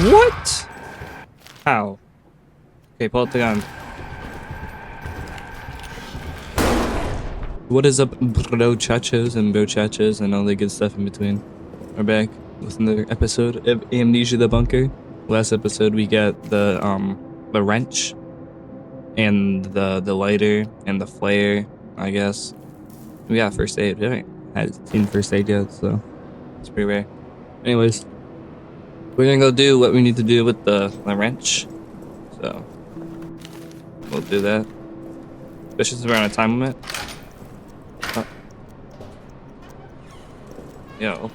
What? How? Okay, pull out the gun. What is up, brochachos and brochachos and all the good stuff in between? We're back with another episode of Amnesia the Bunker. Last episode we got the wrench and the lighter and the flare, I guess. We got first aid. We haven't seen first aid yet, so it's pretty rare. Anyways, we're gonna go do what we need to do with the wrench. So we'll do that. Especially since we're on a time limit. Yo.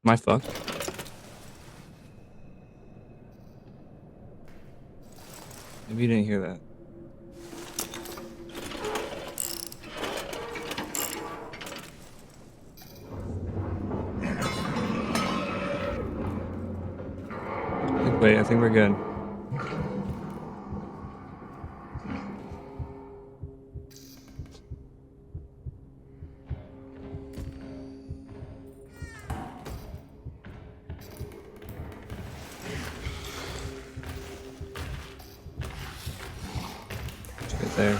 My fuck. Maybe you didn't hear that. Wait, I think we're good. Right there.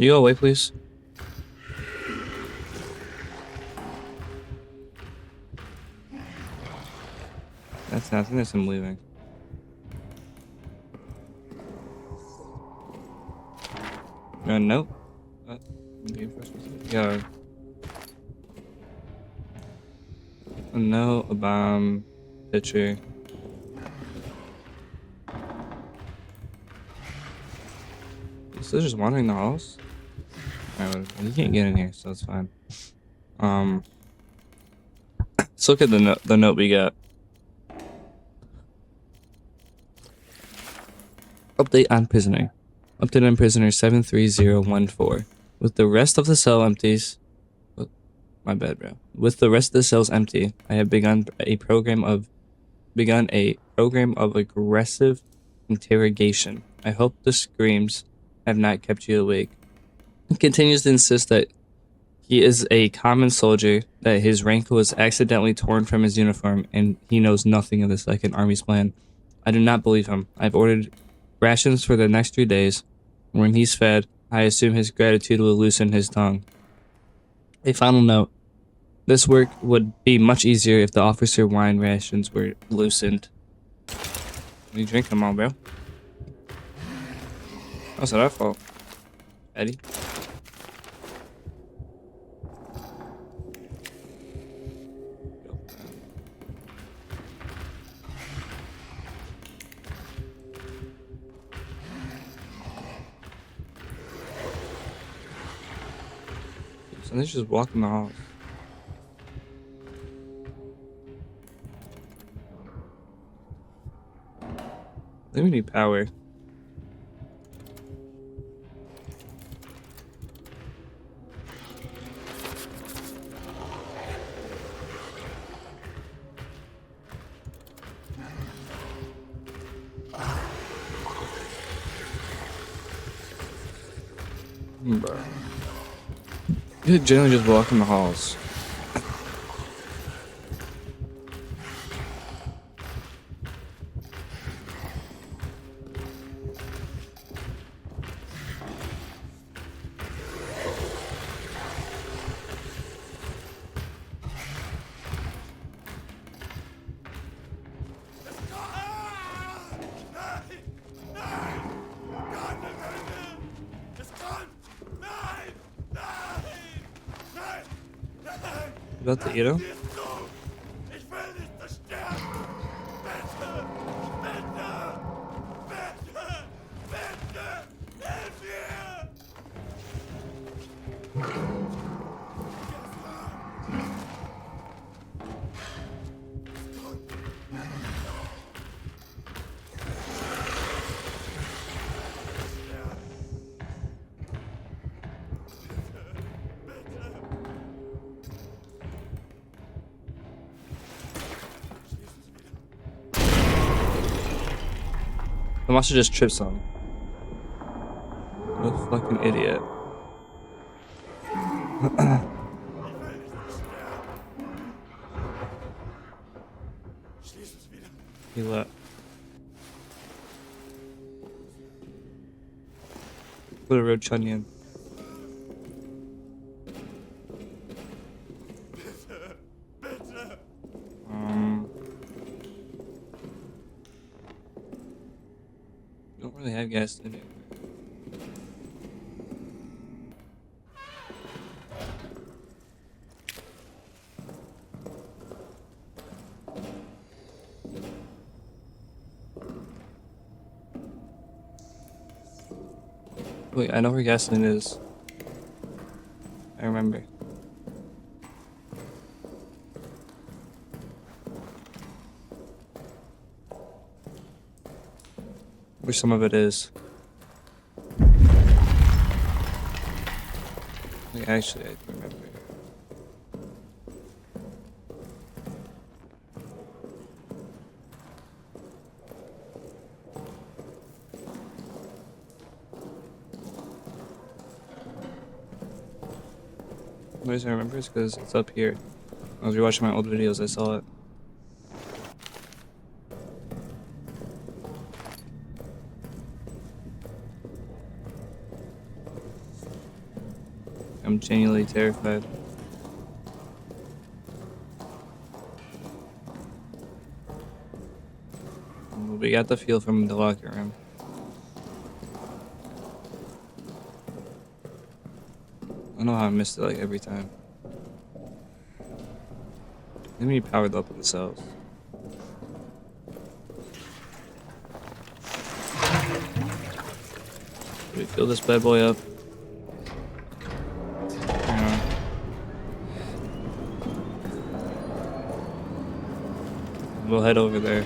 You go away, please. That's nothing. That's him leaving. Nope. Yeah. No, a bomb. Pitcher. He's still just wandering the halls? Alright, well, he can't get in here, so it's fine. Let's look at the note we got. Update on prisoner. Update on prisoner 73014. With the rest of the cell empties. My bad, bro. With the rest of the cells empty, I have begun a program of aggressive interrogation. I hope the screams have not kept you awake. He continues to insist that he is a common soldier, that his rank was accidentally torn from his uniform, and he knows nothing of the Second Army's plan. I do not believe him. I've ordered rations for the next 3 days. When he's fed, I assume his gratitude will loosen his tongue. A final note. This work would be much easier if the officer wine rations were loosened. You drink them all, bro. How's that our fault? Eddie? So they're just walking the halls. I think we need power. Bro. You generally just walk in the halls. About to eat him? The monster just trips on him. What a fucking idiot. He left. Put a roach onion. Don't really have gas in it. Wait, I know where gasoline is. I remember. Where some of it is. Wait, actually, I remember. The reason I remember is because it's up here. I was rewatching my old videos, I saw it. I'm genuinely terrified. We got the feel from the locker room. I know how I missed it like every time. Let me powered up in the cells. We fill this bad boy up. We'll head over there.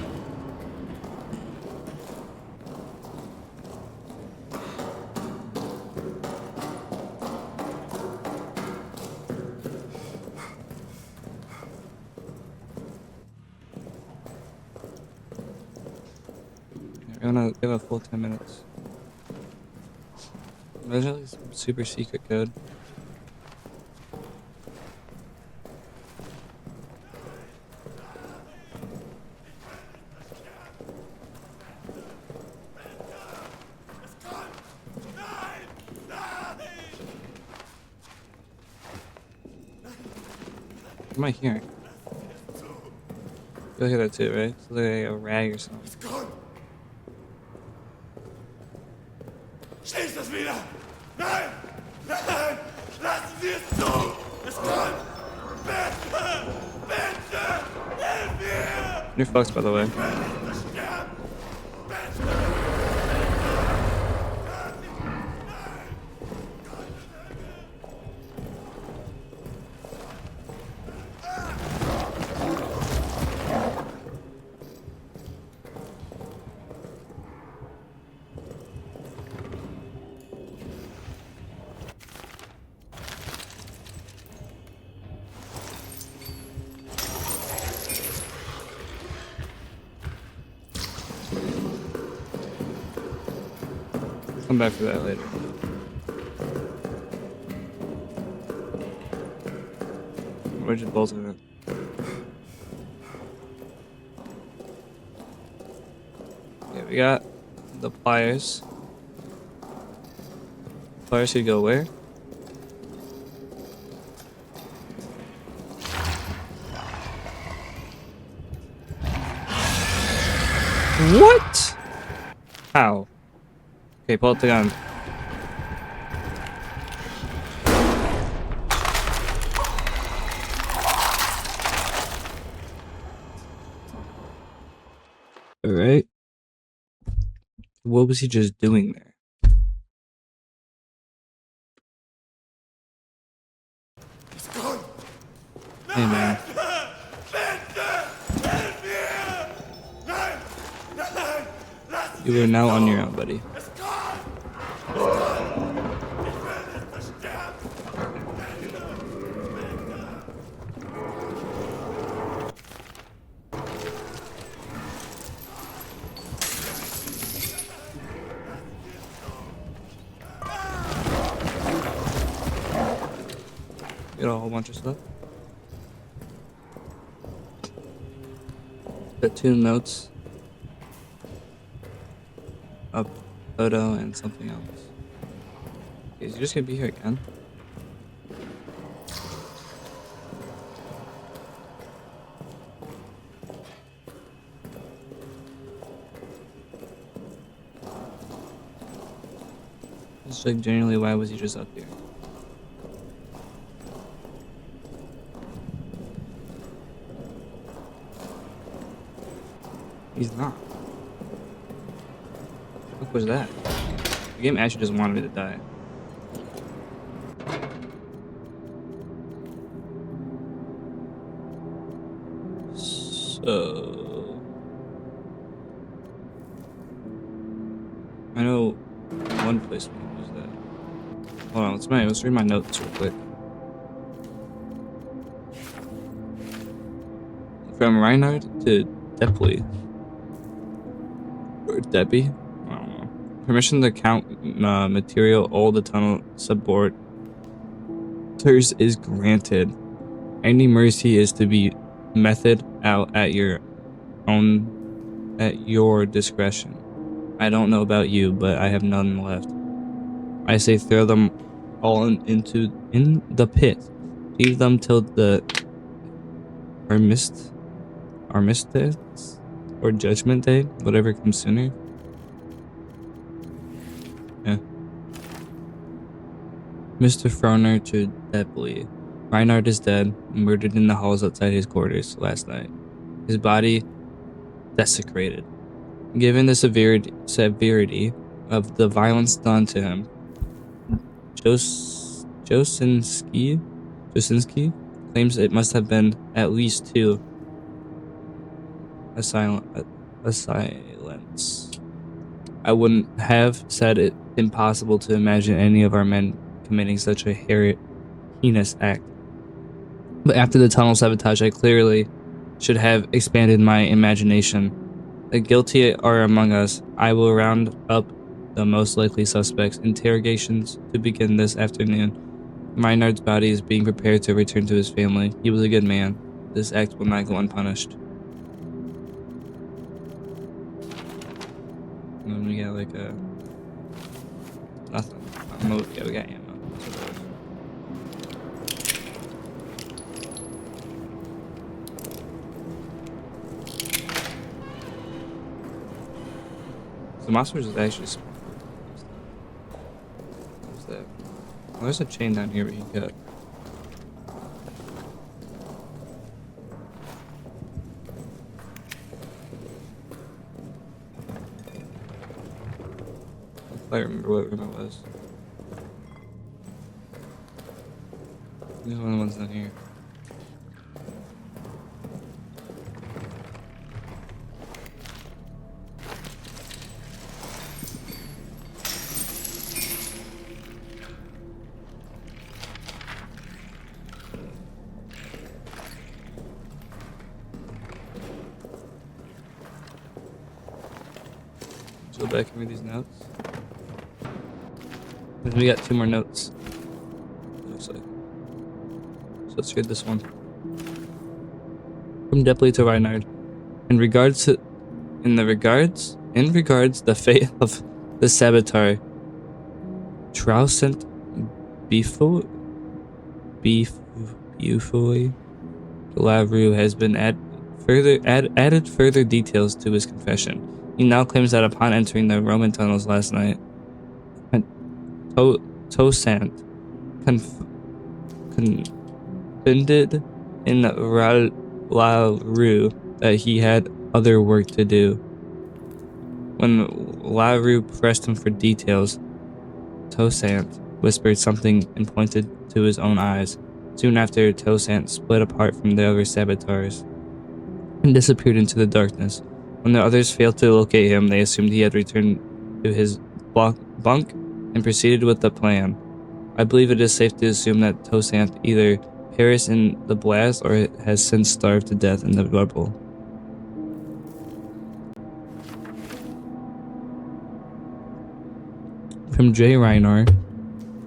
We're gonna give a full 10 minutes. There's really some super secret code. What am I hearing? You'll hear that too, right? It's like a rag or something. Schließ das wieder! Nein! Nein! Lassen Sie es zu! Es kommt! Bitte! Bitte! Hilf mir! You're fucked, by the way. Come back for that later. Where'd you bolt it? Yeah, we got the pliers. Pliers should go where? What? How? Okay, pull out the gun. Alright. What was he just doing there? Hey man. You are now on your own, buddy. Get a whole bunch of stuff. Got 2 notes. A photo and something else. Okay, is he just gonna be here again? Just like genuinely, why was he just up here? He's not. What was that? The game actually just wanted me to die. So I know one place we can use that. Hold on, let's read my notes real quick. From Reinhard to Depley. Or Debbie? I don't know. Permission to count material all the tunnel suborders is granted. Any mercy is to be meted out at your discretion. I don't know about you, but I have none left. I say throw them all in the pit. Leave them till the armistice or judgment day, whatever comes sooner. Yeah. Mr. Froner to Depley. Reinhard is dead, murdered in the halls outside his quarters last night. His body desecrated. Given the severity of the violence done to him, Josinski claims it must have been at least 2 assailants. I wouldn't have said it impossible to imagine any of our men committing such a heinous act. But after the tunnel sabotage, I clearly should have expanded my imagination. The guilty are among us. I will round up the most likely suspects. Interrogations to begin this afternoon. Reinhard's body is being prepared to return to his family. He was a good man. This act will not go unpunished. And then we got like a... nothing. I don't know what we got ammo. The monsters is actually small. What's that? Oh, there's a chain down here we can cut. I remember what room it was. This is one of the ones down here. Go back and read these notes. And we got 2 more notes. Looks like. So let's read this one. From Depley to Reinhard. In regards, the fate of the saboteur, Trousent Buffoy Lavru has been added further details to his confession. He now claims that upon entering the Roman tunnels last night, Toussaint confided in Lavru that he had other work to do. When Lavru pressed him for details, Toussaint whispered something and pointed to his own eyes. Soon after, Toussaint split apart from the other saboteurs and disappeared into the darkness. When the others failed to locate him, they assumed he had returned to his bunk and proceeded with the plan. I believe it is safe to assume that Toussaint either perished in the blast or has since starved to death in the rubble. From J. Reinhard,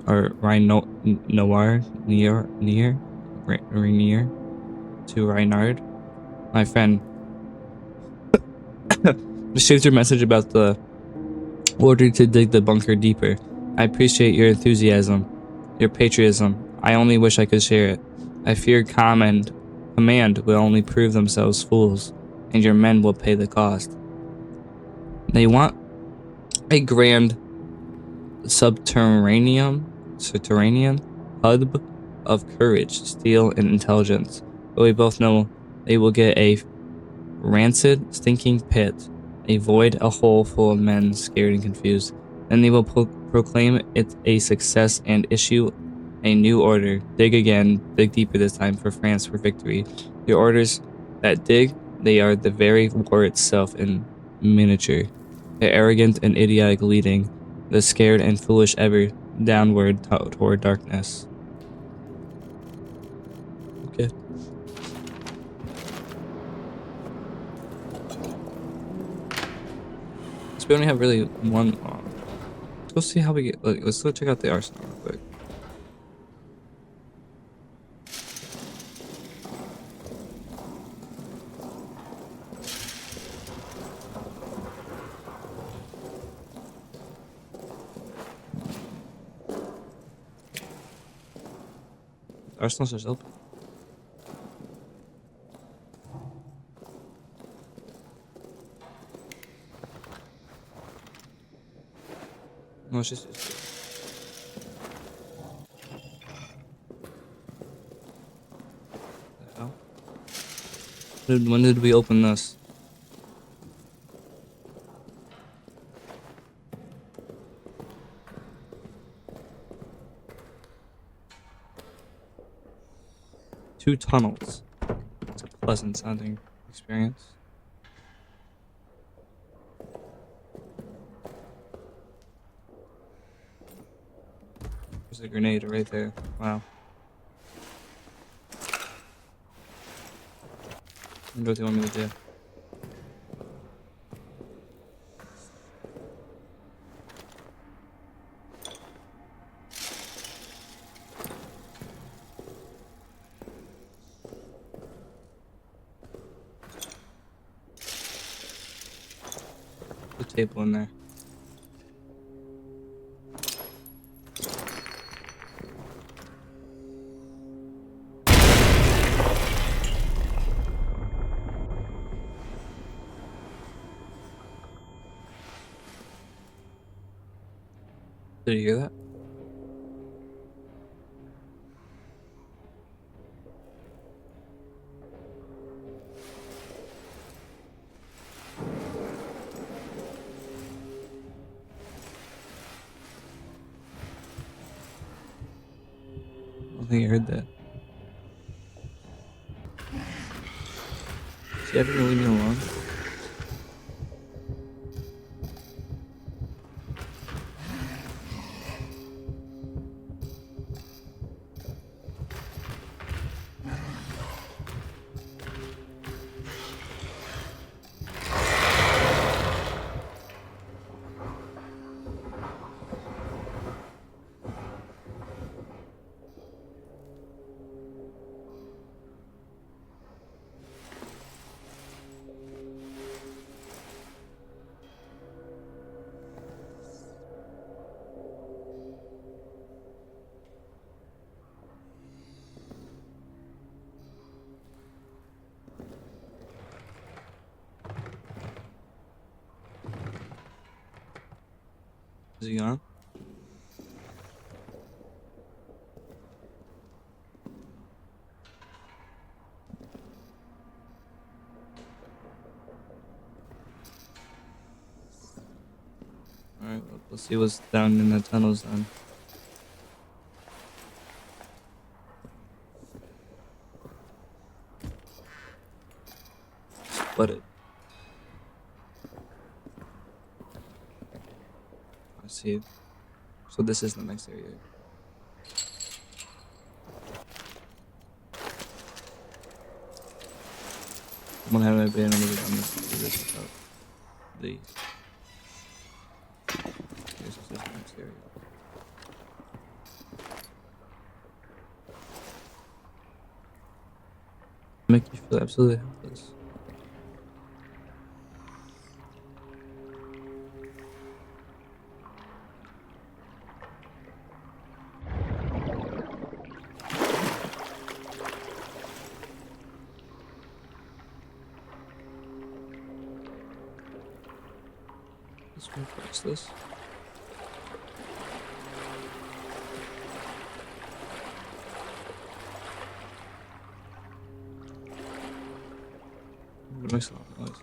or Noir, near, Rainier to Reinhard, my friend. Received your message about the order to dig the bunker deeper. I appreciate your enthusiasm, your patriotism. I only wish I could share it. I fear command will only prove themselves fools, and your men will pay the cost. They want a grand subterranean hub of courage, steel, and intelligence. But we both know they will get a rancid, stinking pit, a void, a hole full of men scared and confused. Then they will proclaim it a success and issue a new order. Dig again, dig deeper this time for France for victory. Your orders that dig, they are the very war itself in miniature. The arrogant and idiotic leading, the scared and foolish ever downward toward darkness. Okay. So we only have really one. Let's go see how we get. Let's go check out the arsenal real quick. The arsenal's just open. No, it's just. The hell? When did we open this? Two tunnels. It's a pleasant sounding experience. There's a grenade right there. Wow. What do you want me to do? The table in there. Did you hear that? I don't think I heard that. Is he ever gonna leave me alone? Is he gone? Alright, well, let's see what's down in the tunnels then. Split it. I see. So this is the next area. What have I been able to do this without these? This is the next area. make you feel absolutely helpless. Let's reverse this. What makes a lot of noise?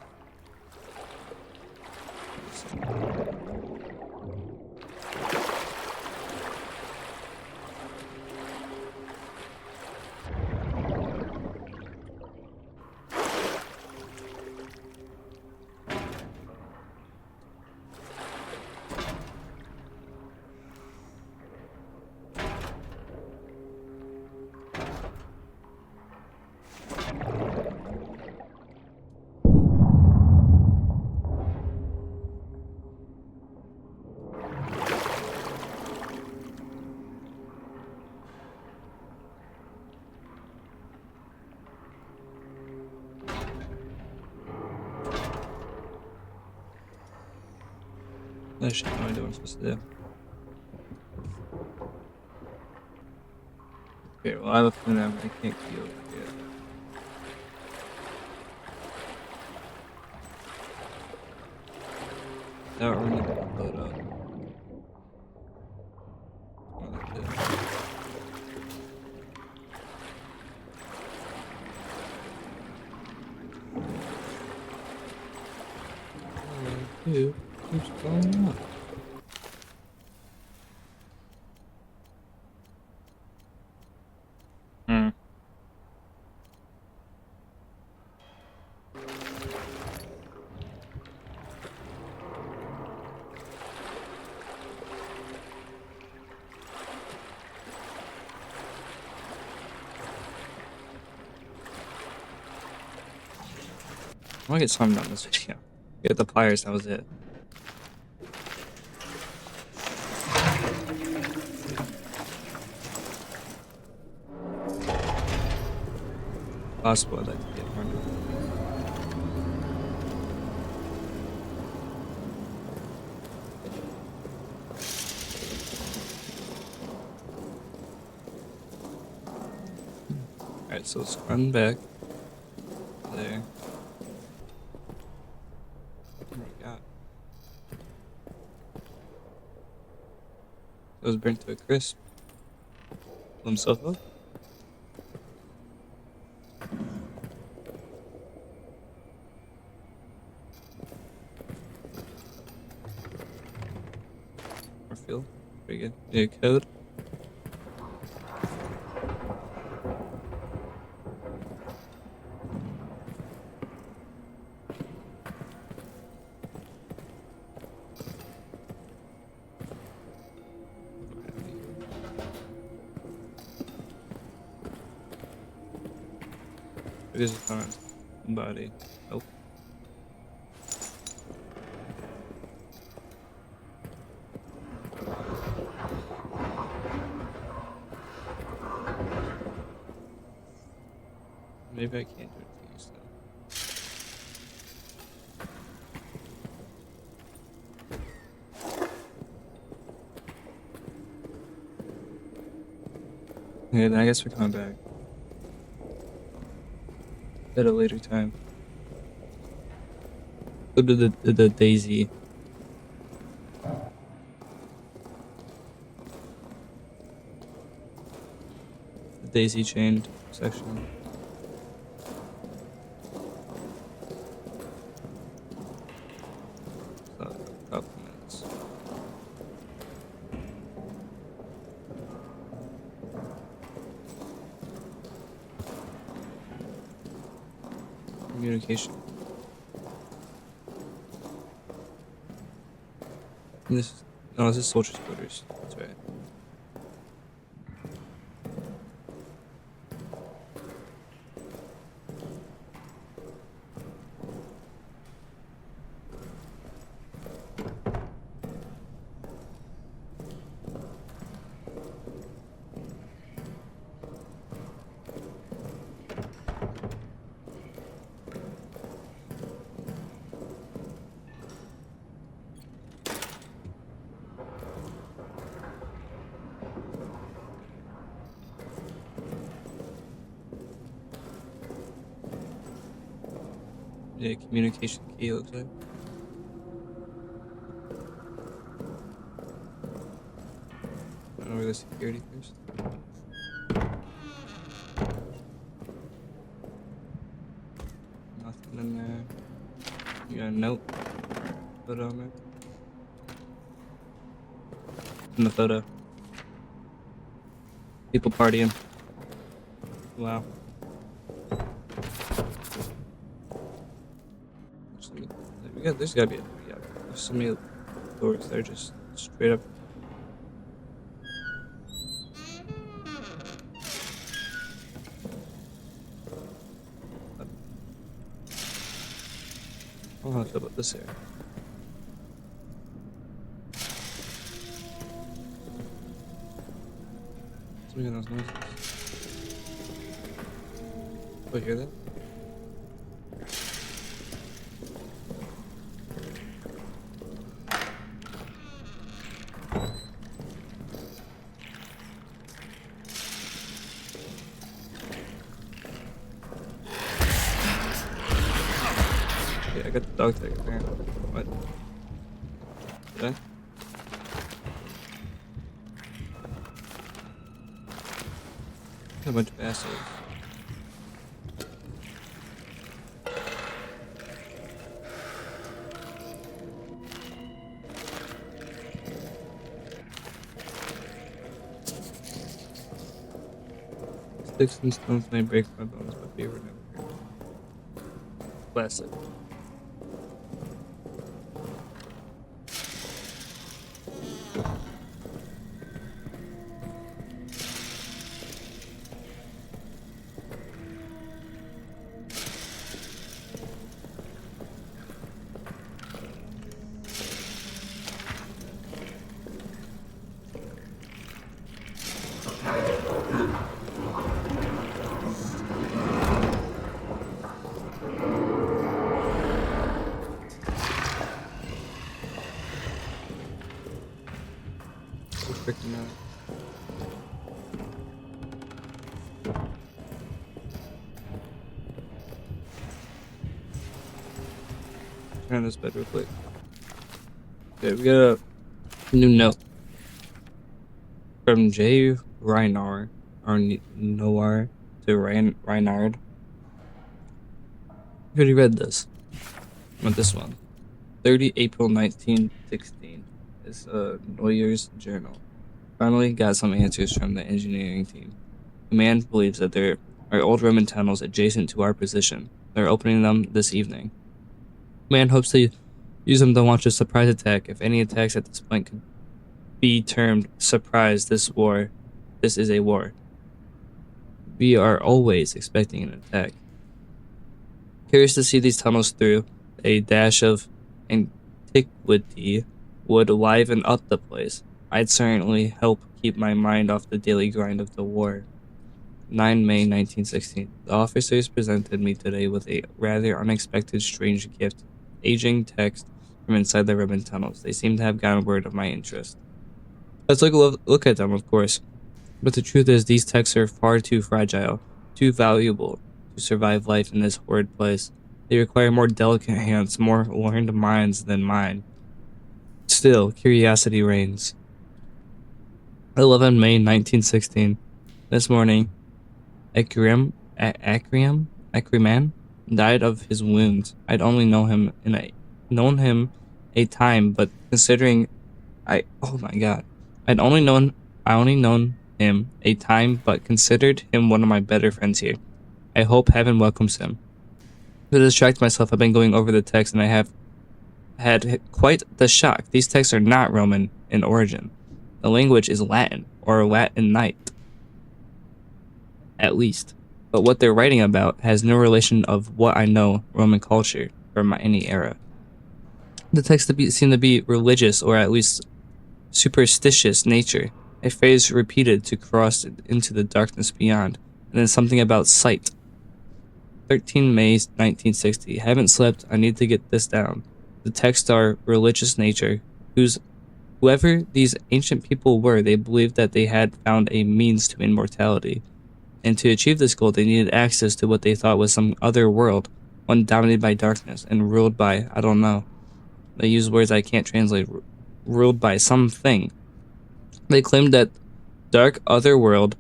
I should have no idea what I'm supposed to do. Okay, well I have a feeling I can't key over here. That or we need to load up. Or like this. Dude, keeps going up. I want to get something done this video. Get the pliers, that was it. Possible I'd like to get harder. Alright, so let's run back. There. What do we got? It was burnt to a crisp. Pull himself up. More fuel. Pretty good. New code. It is a current body. Oh. Maybe I can't do it to you still. Yeah, then I guess we're coming back. At a later time. Go to the daisy. The daisy chained section. So, a couple minutes. Communication. This is soldiers' quarters. That's right. Yeah, communication key looks like. I don't know where the security first. Nothing in there. You got a note put on there. In the photo. People partying. Wow. There's gotta be there's so many doors that are just straight up. I don't know how I feel about this area. What's making those noises? Oh, you hear that? Yeah, I got the dog tag apparently. What? Did I? A bunch of assholes. Sticks and stones may break my bones, but fear would never hurt. Classic. Freaking out. Turn this bed real quick. Okay, we got a new note from J. Reinar, or Noir to Reinard. You already read this. What this one? 30 April 1916. It's a Lawyer's Journal. Finally got some answers from the engineering team. The man believes that there are old Roman tunnels adjacent to our position. They're opening them this evening. The man hopes to use them to launch a surprise attack. If any attacks at this point could be termed surprise, this is a war. We are always expecting an attack. Curious to see these tunnels through, a dash of antiquity would liven up the place. I'd certainly help keep my mind off the daily grind of the war. 9 May 1916. The officers presented me today with a rather unexpected strange gift. Aging text from inside the Roman tunnels. They seem to have gotten word of my interest. Let's look at them, of course. But the truth is, these texts are far too fragile, too valuable to survive life in this horrid place. They require more delicate hands, more learned minds than mine. Still, curiosity reigns. 11 May 1916. This morning, Akriman died of his wounds. I'd only known him a time, but considering I'd only known him a time, but considered him one of my better friends here. I hope heaven welcomes him. To distract myself, I've been going over the text, and I have had quite the shock. These texts are not Roman in origin. The language is Latin, or Latinite, at least. But what they're writing about has no relation of what I know Roman culture from any era. The texts seem to be religious, or at least superstitious nature, a phrase repeated to cross into the darkness beyond, and then something about sight. 13 May 1960. Haven't slept. I need to get this down. The texts are religious nature. Whoever these ancient people were, they believed that they had found a means to immortality. And to achieve this goal, they needed access to what they thought was some other world, one dominated by darkness and ruled by, I don't know. They use words I can't translate. Ruled by something. They claimed that dark otherworld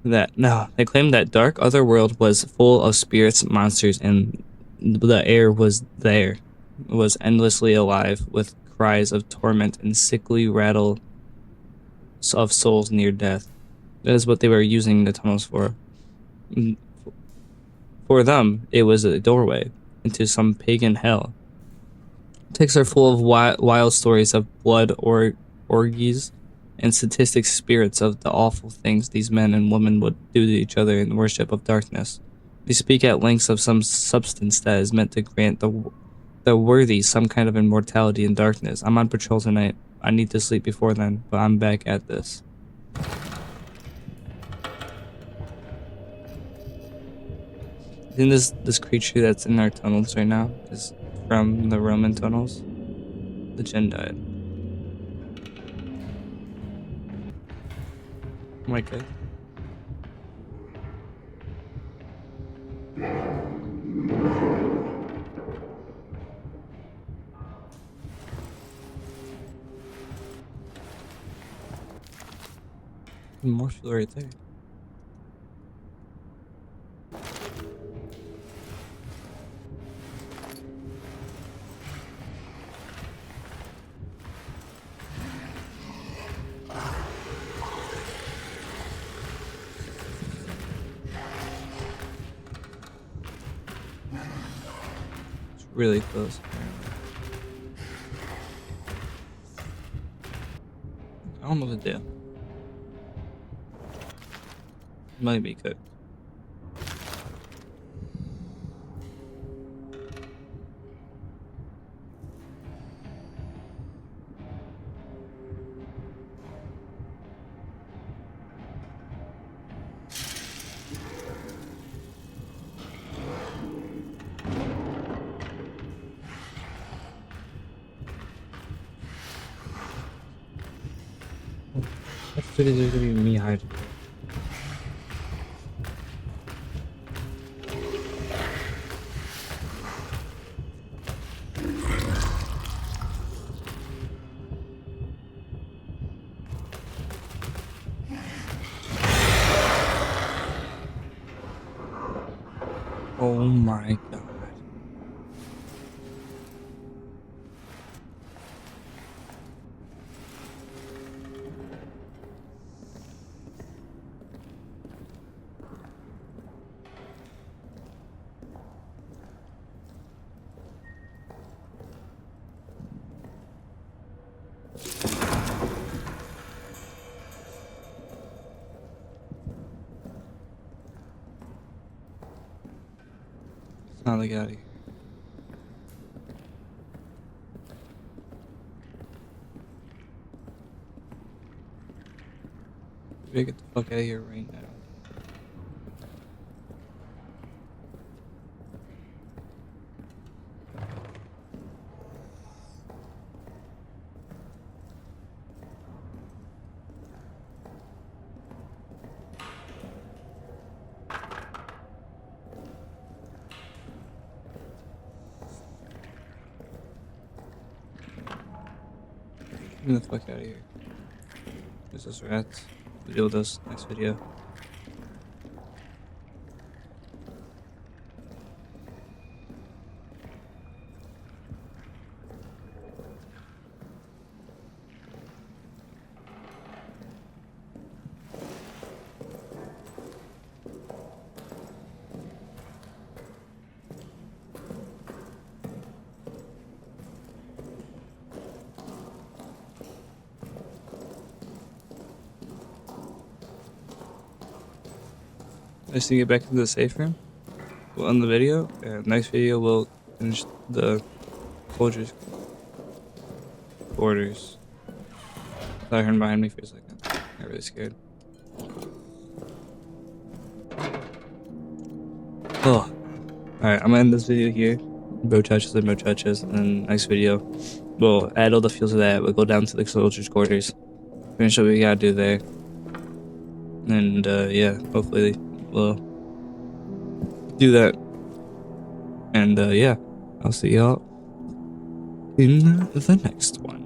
they claimed that dark otherworld was full of spirits, monsters, and the air was endlessly alive with cries of torment and sickly rattle of souls near death. That is what they were using the tunnels for. Mm, For them, it was a doorway into some pagan hell. Texts are full of wild stories of blood orgies and sadistic spirits of the awful things these men and women would do to each other in worship of darkness. They speak at length of some substance that is meant to grant the worthy some kind of immortality in darkness. I'm on patrol tonight. I need to sleep before then, but I'm back at this. I think this creature that's in our tunnels right now is from the Roman tunnels. The Jinn died. Am I good? More fuel right there. It's really close. I don't know what to do. Might be good. That's really gonna be me hiding. Oh my god. Now they got here. We gotta get the fuck out of here right now. Get me the fuck out of here. There's those rats. We'll deal with those next video. Nice to get back into the safe room. We'll end the video, and next video we'll finish the soldiers' quarters. I thought I heard behind me for a second. I got really scared. Oh. Alright, I'm gonna end this video here. Muchachos and muchachas, and then next video we'll add all the fuels to that. We'll go down to the soldiers' quarters. Finish what we gotta do there. And yeah, hopefully we'll do that And yeah, I'll see y'all in the next one.